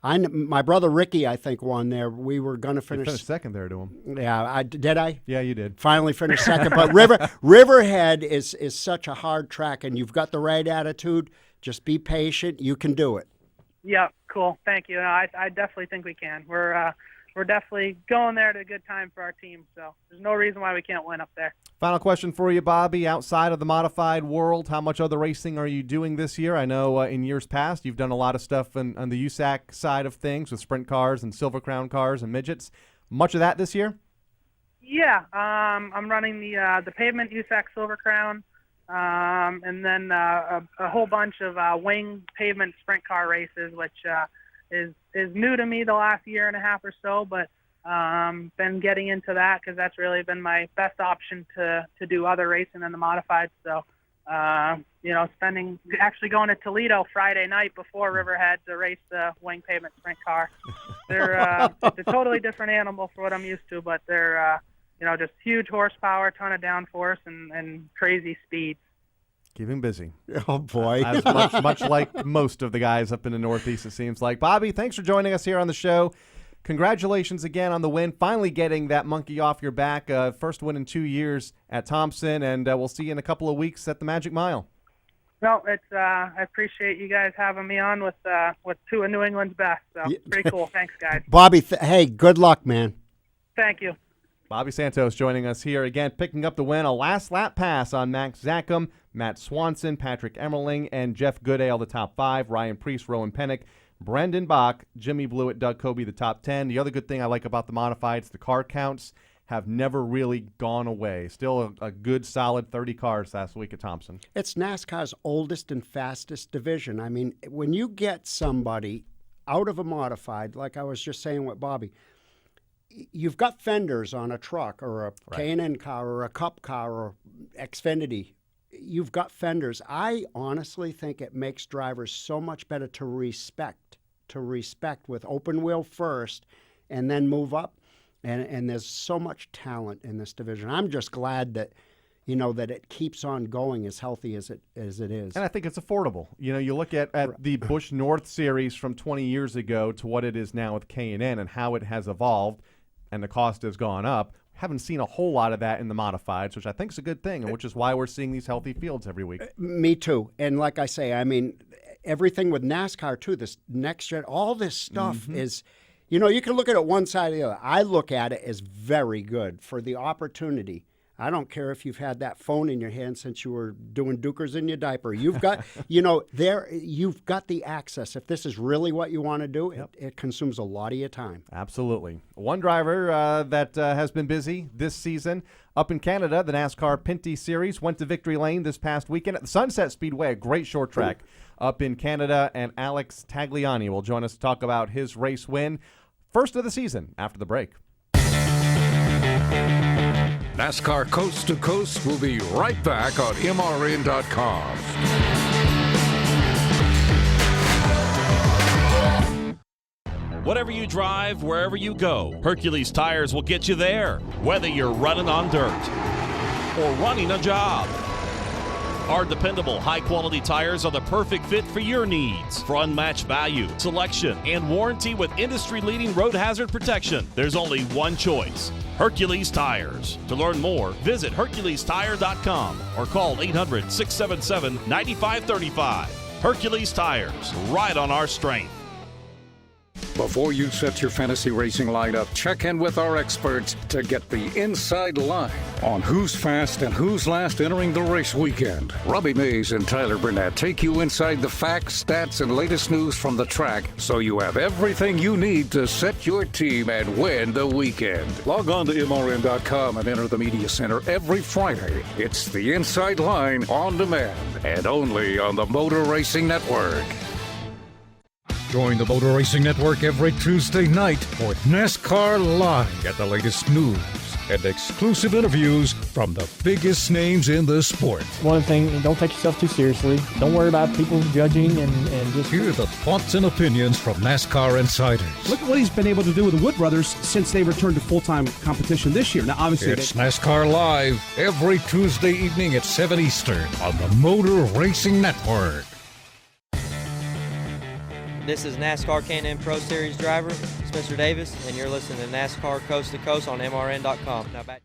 My brother Rickey, I think, won there. We were going to finish. You finished second there to him. Yeah, did I? Yeah, you did. Finally finished second. But Riverhead is such a hard track, and you've got the right attitude. Just be patient. You can do it. Yeah, cool. Thank you. No, I definitely think we can. We're definitely going there at a good time for our team, so there's no reason why we can't win up there. Final question for you, Bobby. Outside of the modified world, how much other racing are you doing this year? I know in years past you've done a lot of stuff on the USAC side of things with sprint cars and Silver Crown cars and midgets. Much of that this year? Yeah, I'm running the pavement USAC Silver Crown, and then a whole bunch of wing pavement sprint car races, which is new to me the last year and a half or so, but been getting into that because that's really been my best option to do other racing in the modified. So, actually going to Toledo Friday night before Riverhead to race the wing pavement sprint car. They're it's a totally different animal for what I'm used to, but they're just huge horsepower, ton of downforce, and crazy speed. Keep him busy. Oh, boy. As much like most of the guys up in the Northeast, it seems like. Bobby, thanks for joining us here on the show. Congratulations again on the win, finally getting that monkey off your back. First win in 2 years at Thompson, and we'll see you in a couple of weeks at the Magic Mile. No, it's I appreciate you guys having me on with two of New England's best. So pretty cool. Thanks, guys. Bobby, hey, good luck, man. Thank you. Bobby Santos joining us here again, picking up the win. A last lap pass on Max Zackham, Matt Swanson, Patrick Emmerling, and Jeff Goodale, the top 5. Ryan Preece, Rowan Pennick, Brendan Bach, Jimmy Blewett, Doug Kobe, the top 10. The other good thing I like about the modifieds, the car counts have never really gone away. Still a good, solid 30 cars last week at Thompson. It's NASCAR's oldest and fastest division. I mean, when you get somebody out of a modified, like I was just saying with Bobby, you've got fenders on a truck or a K&N car or a Cup car or Xfinity. You've got fenders. I honestly think it makes drivers so much better to respect with open wheel first and then move up. And there's so much talent in this division. I'm just glad that, that it keeps on going as healthy as it is. And I think it's affordable. You look at the Busch North Series from 20 years ago to what it is now with K&N and how it has evolved, and the cost has gone up. Haven't seen a whole lot of that in the modifieds, which I think is a good thing, and which is why we're seeing these healthy fields every week. Me too. And like I say, I mean, everything with NASCAR too, this next gen, all this stuff is, you can look at it one side or the other. I look at it as very good for the opportunity. I don't care if you've had that phone in your hand since you were doing Dukers in your diaper. You've got, you've got the access. If this is really what you want to do, it consumes a lot of your time. Absolutely. One driver that has been busy this season up in Canada, the NASCAR Pinty Series, went to Victory Lane this past weekend at the Sunset Speedway, a great short track up in Canada, and Alex Tagliani will join us to talk about his race win, first of the season, after the break. NASCAR Coast to Coast will be right back on MRN.com. Whatever you drive, wherever you go, Hercules Tires will get you there, whether you're running on dirt or running a job. Our dependable, high-quality tires are the perfect fit for your needs. For unmatched value, selection, and warranty with industry-leading road hazard protection, there's only one choice: Hercules Tires. To learn more, visit HerculesTire.com or call 800-677-9535. Hercules Tires, right on our strength. Before you set your fantasy racing lineup, check in with our experts to get the inside line on who's fast and who's last entering the race weekend. Robbie Mays and Tyler Burnett take you inside the facts, stats, and latest news from the track so you have everything you need to set your team and win the weekend. Log on to MRN.com and enter the Media Center every Friday. It's the inside line on demand and only on the Motor Racing Network. Join the Motor Racing Network every Tuesday night for NASCAR Live. Get the latest news and exclusive interviews from the biggest names in the sport. One thing, don't take yourself too seriously. Don't worry about people judging and just... Hear the thoughts and opinions from NASCAR insiders. Look at what he's been able to do with the Wood Brothers since they returned to full-time competition this year. Now, obviously... It's NASCAR Live every Tuesday evening at 7 Eastern on the Motor Racing Network. This is NASCAR K&N Pro Series driver Spencer Davis, and you're listening to NASCAR Coast to Coast on MRN.com. Now back.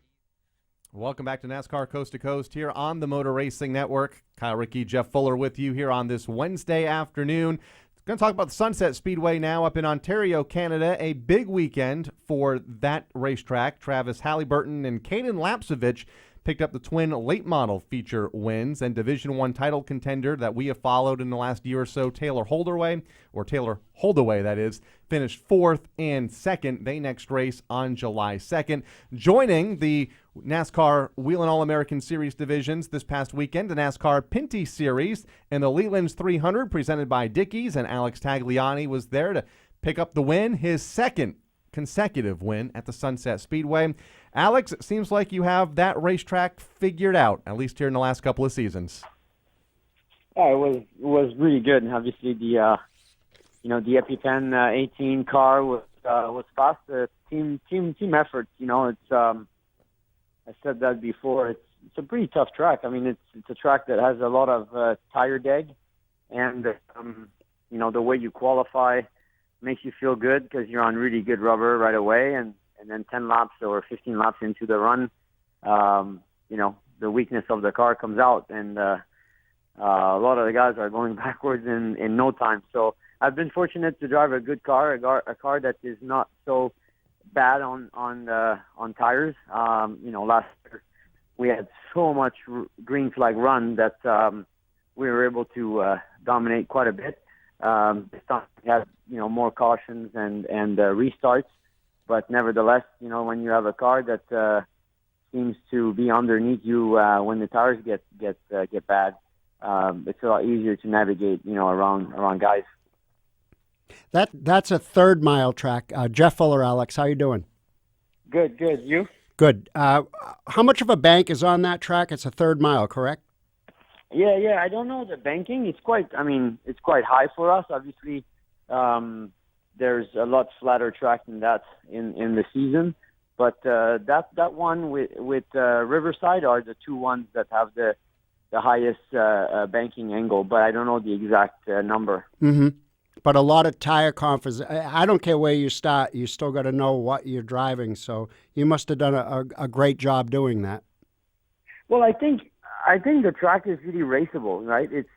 Welcome back to NASCAR Coast to Coast here on the Motor Racing Network. Kyle Rickey, Jeff Fuller with you here on this Wednesday afternoon. Going to talk about the Sunset Speedway now up in Ontario, Canada. A big weekend for that racetrack. Travis Halliburton and Caden Lapsevich picked up the twin late model feature wins, and Division I title contender that we have followed in the last year or so, Taylor Holdaway, that is, finished 4th and 2nd. They next race on July 2nd. Joining the NASCAR Whelen All-American Series divisions this past weekend, the NASCAR Pinty Series and the Leland's 300 presented by Dickies, and Alex Tagliani was there to pick up the win, his second consecutive win at the Sunset Speedway. Alex, it seems like you have that racetrack figured out, at least here in the last couple of seasons. It was really good, and obviously the the EpiPen 18 car was fast. Team effort. It's I said that before. It's a pretty tough track. I mean, it's a track that has a lot of tire deg, and the way you qualify makes you feel good because you're on really good rubber right away, and then 10 laps or 15 laps into the run, the weakness of the car comes out. And a lot of the guys are going backwards in no time. So I've been fortunate to drive a good car, a car that is not so bad on tires. Last year we had so much green flag run that we were able to dominate quite a bit. This time we had more cautions and restarts, but nevertheless, when you have a car that seems to be underneath you when the tires get bad, it's a lot easier to navigate around guys. That's a 3rd mile track. Jeff Fuller, Alex, how you doing? Good. You? Good. How much of a bank is on that track? It's a 3rd mile, correct? Yeah. I don't know the banking. It's quite high for us. Obviously, there's a lot flatter track than that in the season. But that one with Riverside are the 2 ones that have the highest banking angle. But I don't know the exact number. Mm-hmm. But a lot of tire conference. I don't care where you start. You still got to know what you're driving. So you must have done a great job doing that. Well, I think the track is really raceable, right? It's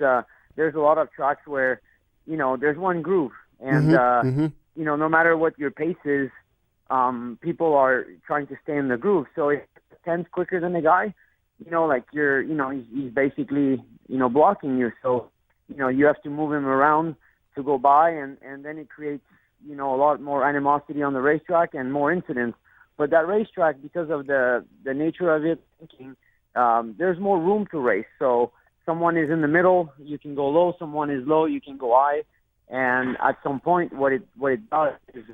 there's a lot of tracks where there's one groove, and no matter what your pace is, people are trying to stay in the groove. So if 10's quicker than the guy, he's basically blocking you. So you have to move him around to go by, and then it creates a lot more animosity on the racetrack and more incidents. But that racetrack, because of the nature of it, there's more room to race. So someone is in the middle, you can go low. Someone is low, you can go high. And at some point, what it does is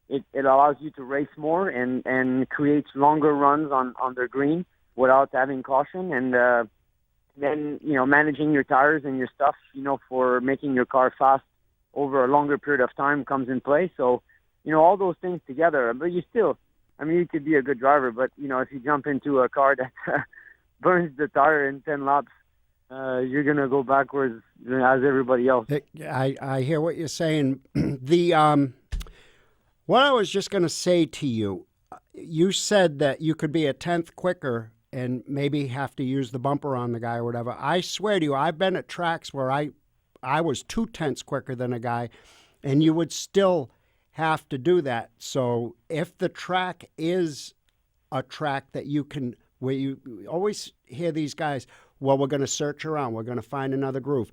it allows you to race more and creates longer runs on the green without having caution, and then managing your tires and your stuff for making your car fast over a longer period of time comes in play. So all those things together. But you still, you could be a good driver, but if you jump into a car that burns the tire in 10 laps, you're gonna go backwards as everybody else. I hear what you're saying. What I was just gonna say to you, you said that you could be a 10th quicker and maybe have to use the bumper on the guy or whatever. I swear to you, I've been at tracks where I was 2/10 quicker than a guy, and you would still have to do that. So if the track is a track that you can, where you always hear these guys, well, we're going to search around, we're going to find another groove.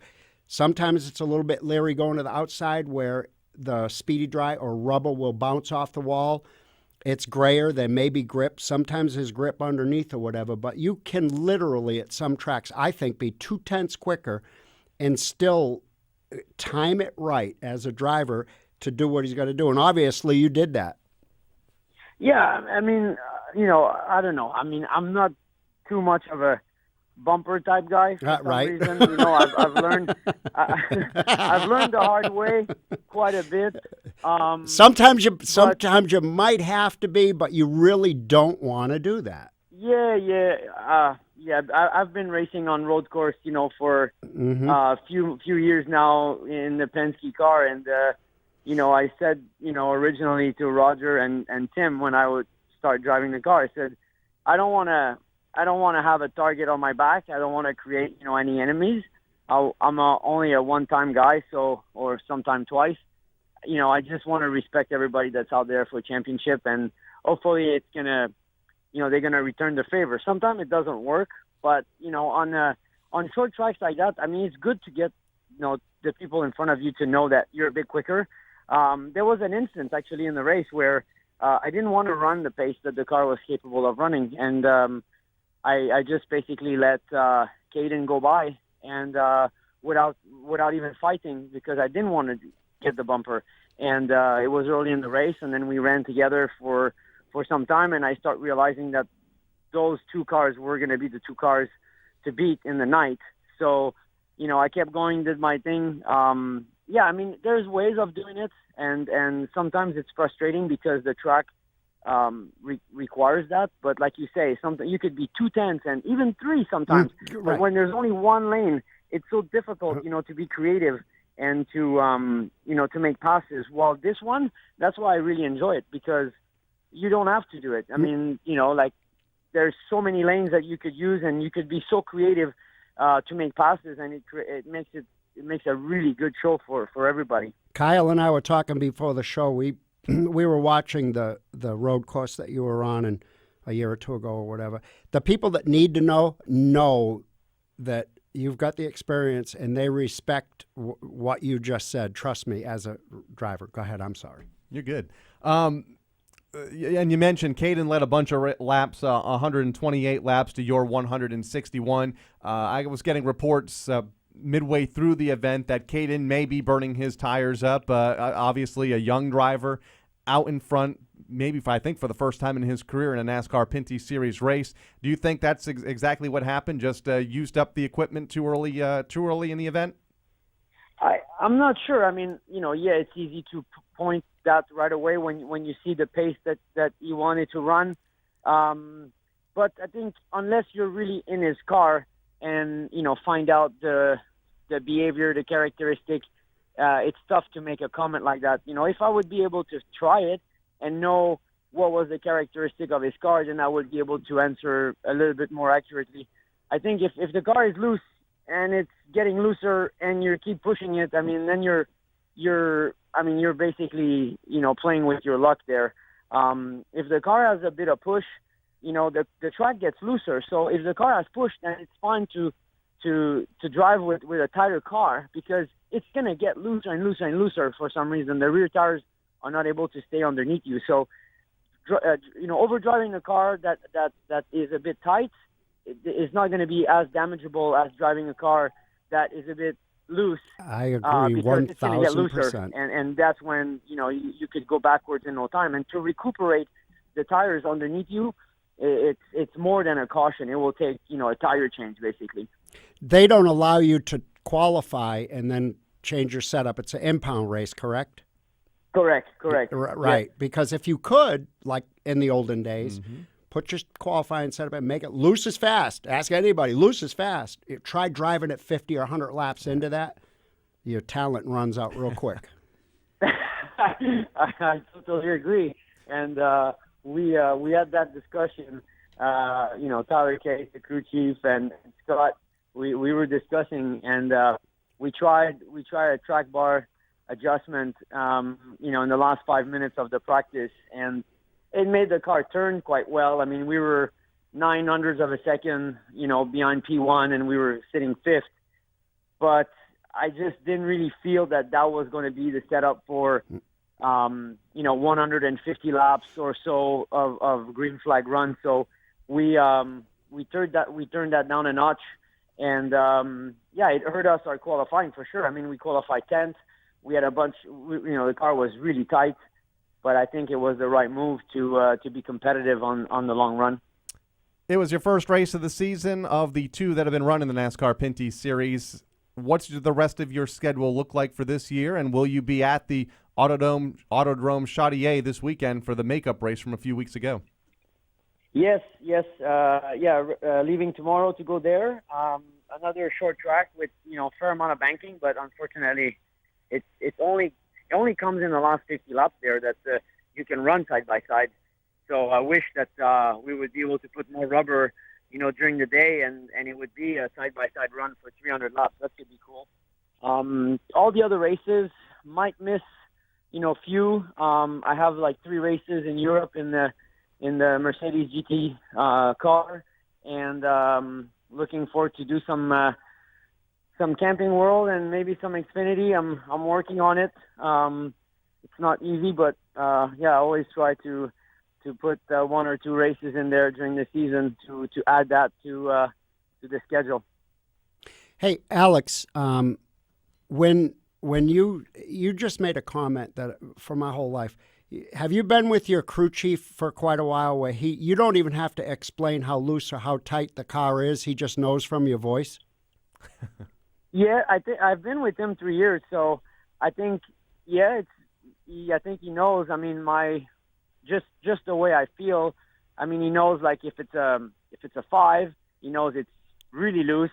Sometimes it's a little bit leery going to the outside where the speedy dry or rubber will bounce off the wall. It's grayer, there may be grip. Sometimes there's grip underneath or whatever, but you can literally at some tracks, I think, be 2/10 quicker and still time it right as a driver to do what he's got to do. And obviously you did that. Yeah, I don't know. I'm not too much of a bumper type guy for some reason. I've learned the hard way quite a bit. Sometimes you might have to be, but you really don't want to do that. Yeah. I've been racing on road course, for a few years now in the Penske car, and I said, originally to Roger and Tim when I would start driving the car, I said, I don't want to have a target on my back. I don't want to create, any enemies. I'm only a one-time guy, or sometime twice. I just want to respect everybody that's out there for a championship, and hopefully it's gonna, they're gonna return the favor. Sometimes it doesn't work, but on short tracks like that, it's good to get, the people in front of you to know that you're a bit quicker. There was an instance actually in the race where I didn't want to run the pace that the car was capable of running, and I just basically let Caden go by, and without even fighting, because I didn't want to get the bumper. And it was early in the race, and then we ran together for some time, and I start realizing that those 2 cars were going to be the 2 cars to beat in the night. So, I kept going, did my thing. There's ways of doing it, and sometimes it's frustrating because the track requires that. But like you say, you could be 2/10 and even 3 sometimes. Right. But when there's only one lane, it's so difficult, to be creative and to make passes. While this one, that's why I really enjoy it, because you don't have to do it. There's so many lanes that you could use, and you could be so creative to make passes, and it makes a really good show for everybody. Kyle and I were talking before the show. We were watching the road course that you were on and a year or two ago or whatever. The people that need to know that you've got the experience and they respect what you just said. Trust me, as a driver. Go ahead. I'm sorry. You're good. And you mentioned Caden led a bunch of laps, 128 laps to your 161. I was getting reports midway through the event that Caden may be burning his tires up. Obviously, a young driver out in front, maybe I think for the first time in his career in a NASCAR Pinty Series race. Do you think that's exactly what happened? Just used up the equipment too early in the event? I'm not sure. I mean, it's easy to point that right away when you see the pace that he wanted to run. But I think unless you're really in his car and, find out the behavior, the characteristic, it's tough to make a comment like that. If I would be able to try it and know what was the characteristic of his car, then I would be able to answer a little bit more accurately. I think if the car is loose and it's getting looser and you keep pushing it, I mean, then you're basically, playing with your luck there. If the car has a bit of push, the track gets looser. So if the car has push, then it's fine to drive with a tighter car, because it's going to get looser and looser and looser for some reason. The rear tires are not able to stay underneath you. So, overdriving a car that is a bit tight is not going to be as damageable as driving a car that is a bit loose. I agree, because it's going to get looser, 1,000%. and that's when you could go backwards in no time. And to recuperate the tires underneath you, it's more than a caution. It will take a tire change basically. They don't allow you to qualify and then change your setup. It's an impound race, correct? Correct. Right, Yeah. because if you could, like in the olden days, put your qualifying setup and make it loose as fast. Ask anybody, loose as fast. Try driving at 50 or 100 laps into that. Your talent runs out real quick. I totally agree. And we had that discussion, Tyler Case, the crew chief, and Scott, we were discussing, and we tried a track bar adjustment, in the last 5 minutes of the practice, and it made the car turn quite well. I mean, we were 0.09 of a second, behind P1, and we were sitting fifth. But I just didn't really feel that was going to be the setup for, 150 laps or so of green flag run. So we turned that down a notch, and it hurt us our qualifying for sure. I mean, we qualified 10th. We had a bunch. The car was really tight. But I think it was the right move to be competitive on the long run. It was your first race of the season of the two that have been run in the NASCAR Pinty Series. What's the rest of your schedule look like for this year, and will you be at the Autodrome Chaudier this weekend for the makeup race from a few weeks ago? Yes. Leaving tomorrow to go there. Another short track with a fair amount of banking, but unfortunately, it only comes in the last 50 laps there that you can run side by side. So I wish that we would be able to put more rubber, during the day, and it would be a side by side run for 300 laps. That could be cool. All the other races might miss, few. I have like 3 races in Europe in the Mercedes GT car, and looking forward to do some Camping World and maybe some Xfinity. I'm working on it. It's not easy, but I always try to put 1 or 2 races in there during the season to add that to the schedule. Hey, Alex, when you just made a comment that for my whole life, have you been with your crew chief for quite a while where you don't even have to explain how loose or how tight the car is, he just knows from your voice? Yeah, I've been with him 3 years, so I think I think he knows. I mean, just the way I feel. I mean, he knows like if it's a 5, he knows it's really loose,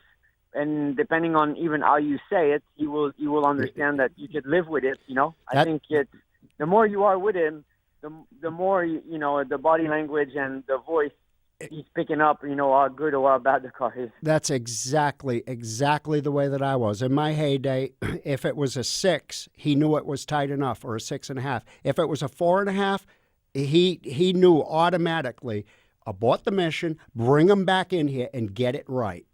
and depending on even how you say it, he will understand that you could live with it. I think the more you are with him, the more the body language and the voice he's picking up, how good or how bad the car is. That's exactly the way that I was. In my heyday, if it was a 6, he knew it was tight enough, or a 6.5. If it was a 4.5, he knew automatically, abort the mission, bring him back in here, and get it right.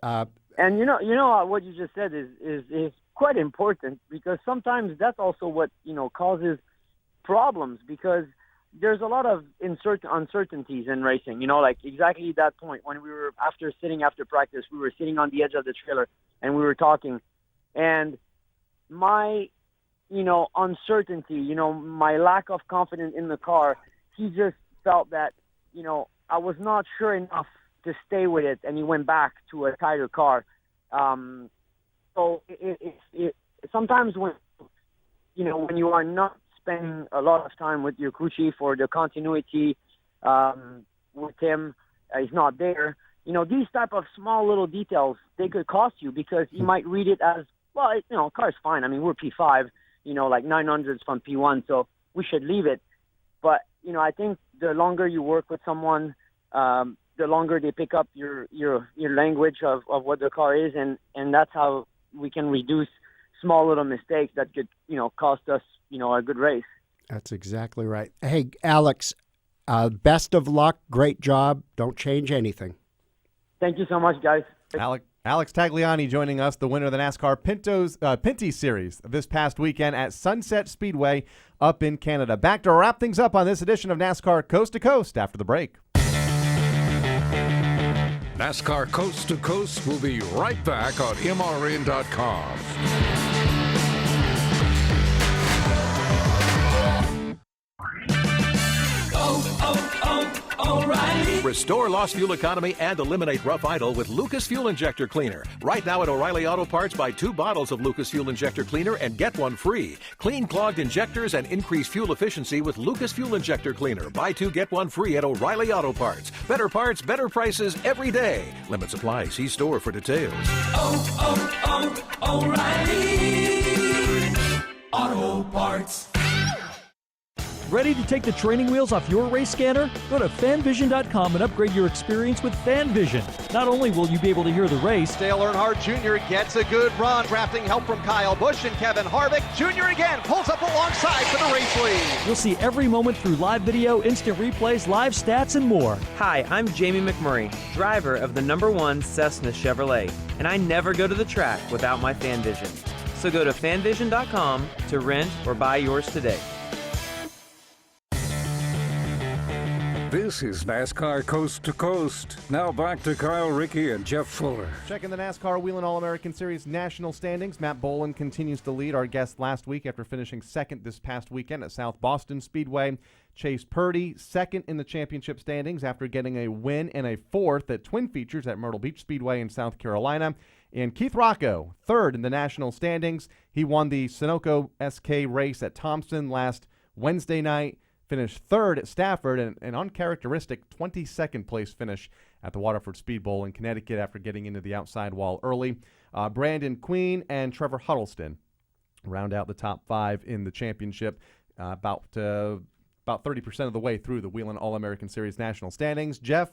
And what you just said is quite important, because sometimes that's also what causes problems, because there's a lot of uncertainties in racing. Like exactly that point when we were sitting after practice, we were sitting on the edge of the trailer and we were talking, and my uncertainty, my lack of confidence in the car, he just felt that I was not sure enough to stay with it, and he went back to a tighter car. So it sometimes when you are not spending a lot of time with your crew chief, or the continuity with him is not there, these type of small little details, they could cost you, because you might read it as, well, car's fine. I mean, we're P5, like 900s from P1, so we should leave it. But I think the longer you work with someone, the longer they pick up your language of what the car is, and that's how we can reduce small little mistakes that could cost us a good race. That's exactly right. Hey, Alex, best of luck. Great job. Don't change anything. Thank you so much, guys. Alex Tagliani joining us, the winner of the NASCAR Pinty Series this past weekend at Sunset Speedway up in Canada. Back to wrap things up on this edition of NASCAR Coast to Coast after the break. NASCAR Coast to Coast will be right back on MRN.com. O'Reilly. Restore lost fuel economy and eliminate rough idle with Lucas Fuel Injector Cleaner. Right now at O'Reilly Auto Parts, buy 2 bottles of Lucas Fuel Injector Cleaner and get 1 free. Clean clogged injectors and increase fuel efficiency with Lucas Fuel Injector Cleaner. Buy 2, get 1 free at O'Reilly Auto Parts. Better parts, better prices every day. Limits apply. See store for details. O'Reilly Auto Parts. Ready to take the training wheels off your race scanner? Go to fanvision.com and upgrade your experience with FanVision. Not only will you be able to hear the race, Dale Earnhardt Jr. gets a good run, drafting help from Kyle Busch and Kevin Harvick. Jr. again pulls up alongside for the race lead. you'll see every moment through live video, instant replays, live stats, and more. Hi, I'm Jamie McMurray, driver of the #1 Cessna Chevrolet, and I never go to the track without my FanVision. So go to fanvision.com to rent or buy yours today. This is NASCAR Coast to Coast. Now back to Kyle Rickey and Jeff Fuller. Checking the NASCAR Whelen All-American Series national standings. Matt Boland continues to lead, our guest last week, after finishing second this past weekend at South Boston Speedway. Chase Purdy, second in the championship standings after getting a win and a fourth at Twin Features at Myrtle Beach Speedway in South Carolina. And Keith Rocco, third in the national standings. He won the Sunoco SK race at Thompson last Wednesday night. Finished third at Stafford, and an uncharacteristic 22nd place finish at the Waterford Speed Bowl in Connecticut after getting into the outside wall early. Brandon Queen and Trevor Huddleston round out the top 5 in the championship, about 30% of the way through the Whelen All-American Series national standings. Jeff,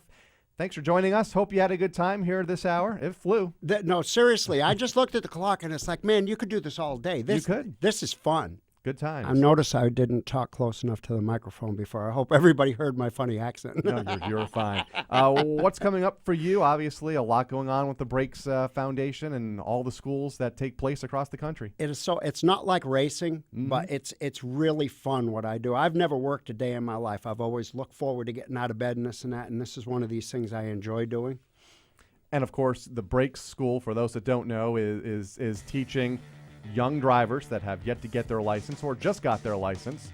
thanks for joining us. Hope you had a good time here this hour. It flew. No, seriously, I just looked at the clock, and it's like, man, you could do this all day. You could. This is fun. Good times. I noticed I didn't talk close enough to the microphone before. I hope everybody heard my funny accent. No, you're fine. What's coming up for you? Obviously, a lot going on with the Brakes Foundation and all the schools that take place across the country. It's not like racing, but it's really fun what I do. I've never worked a day in my life. I've always looked forward to getting out of bed and this and that, and this is one of these things I enjoy doing. And, of course, the Brakes School, for those that don't know, is teaching young drivers that have yet to get their license or just got their license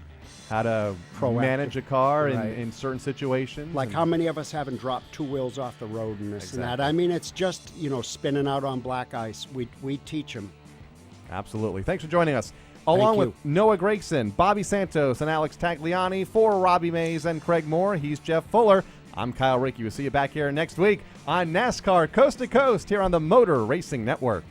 how to manage a car in certain situations. Like how many of us haven't dropped 2 wheels off the road and this and that. I mean, it's just, spinning out on black ice. We teach them. Absolutely. Thanks for joining us. Along with Noah Gregson, Bobby Santos, and Alex Tagliani, for Robbie Mays and Craig Moore, he's Jeff Fuller. I'm Kyle Rickey. We'll see you back here next week on NASCAR Coast to Coast here on the Motor Racing Network.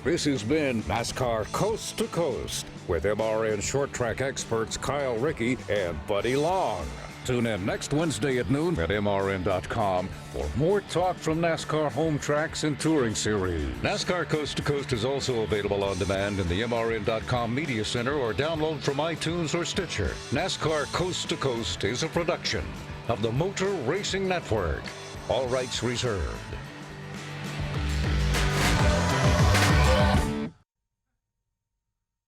This has been NASCAR Coast to Coast with MRN short track experts Kyle Rickey and Buddy Long. Tune in next Wednesday at noon at MRN.com for more talk from NASCAR home tracks and touring series. NASCAR Coast to Coast is also available on demand in the MRN.com Media Center or download from iTunes or Stitcher. NASCAR Coast to Coast is a production of the Motor Racing Network. All rights reserved.